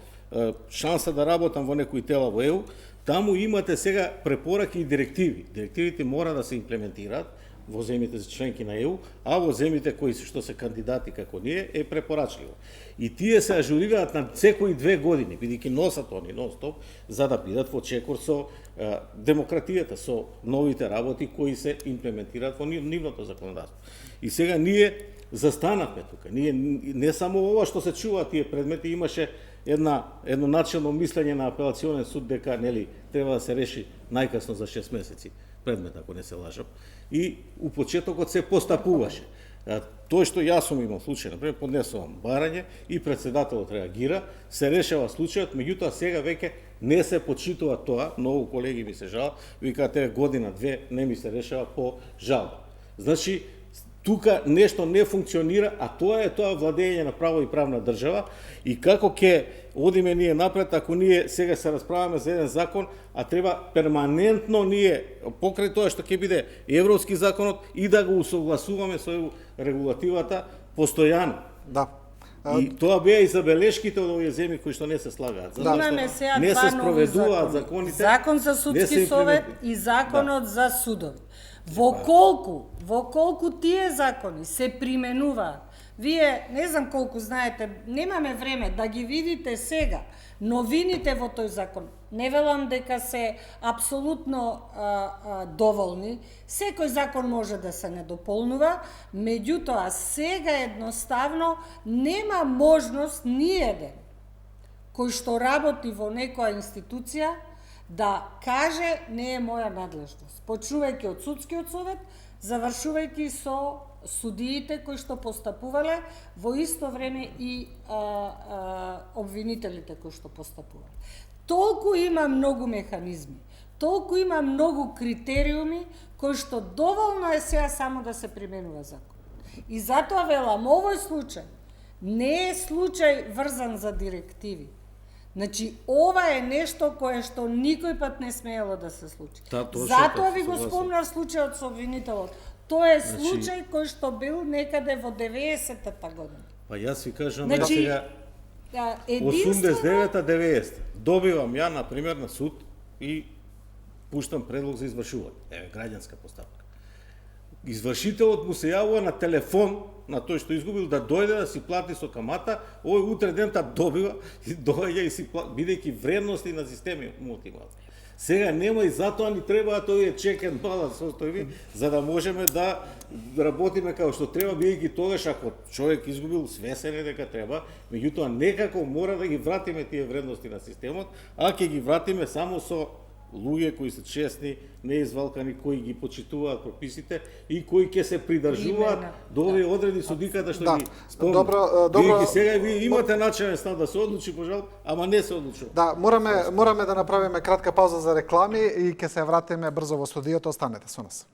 шанса да работам во некои тела во ЕУ. Таму имате сега препораки и директиви. Директивите мора да се имплементираат во земјите членки на ЕУ, а во земјите кои што се кандидати како ние е препорачливо. И тие се ажурираат на секои 2 години, бидејќи носат они нон-стоп за да бидат во чекор со демократијата, со новите работи кои се имплементираат во нивното законодавство. И сега ние застанавме тука. Ние не само ова што се чува тие предмети, имаше едно начелно мислење на апелационен суд дека треба да се реши најкасно за 6 месеци предмет, ако не се лажам. И у почетокот се постапуваше. Тој што јас сум имал случај, например, поднесувам барање и председателот реагира, се решава случајот, меѓутоа сега веќе не се почитува тоа, многу колеги ми се жалат, викаат година, 2 не ми се решава по жалба. Значи, тука нешто не функционира, а тоа е владење на право и правна држава и како ќе одиме ние напред ако ние сега се расправаме за еден закон, а треба перманентно ние покрај тоа што ќе биде европски законот и да го усогласуваме со регулативата постојано. Да. И тоа беа и забелешките од овие земји кои што не се слагаат. Имаме сега не се два нови спроведуваат закони. законите. Закон за не се судски совет и законот за судови. Во колку тие закони се применуваат, вие не знам колку знаете, немаме време да ги видите сега новините во тој закон. Не велам дека се апсолутно доволни. Секој закон може да се недополнува, меѓутоа сега едноставно нема можност ниеден кој што работи во некоја институција да каже не е моја надлежност. Почнувајќи од судскиот совет, завршувајќи со судиите кои што постапувале, во исто време и обвинителите кои што постапувале. Толку има многу механизми, толку има многу критериуми кои што доволно е сега само да се применува закон. И затоа велам, овој случај не е случај врзан за директиви. Значи, ова е нешто кое што никој пат не смеело да се случи. Затоа ви го спомнав случајот со обвинителот. Тоа е случај кој што бил некаде во 90-та година. Па јас ви кажам сега 89-90 добивам ја на пример на суд и пуштам предлог за извршување. Граѓанска постапка. Извршителот му се јавува на телефон на тој што изгубил да дојде да си плати со камата, овој утре дента добива и доаѓа и си плати, бидејќи вредности на системи мултимал. Сега нема и затоа ни требаат овие check and balance состојби, за да можеме да работиме како што треба, бидејќи тогаш ако човек изгубил свесен е дека треба, меѓутоа некако мора да ги вратиме тие вредности на системот, а ќе ги вратиме само со луѓе кои се честни, неизвалкани, кои ги почитуваат прописите и кои ќе се придржуваат до овие одреди судиката што ги спомнат. Добро. Бидејќи сега вие имате начинен став да се одлучи по жалба, ама не се одлучува. Да, мораме да направиме кратка пауза за реклами и ќе се вратиме брзо во студиото, останете со нас.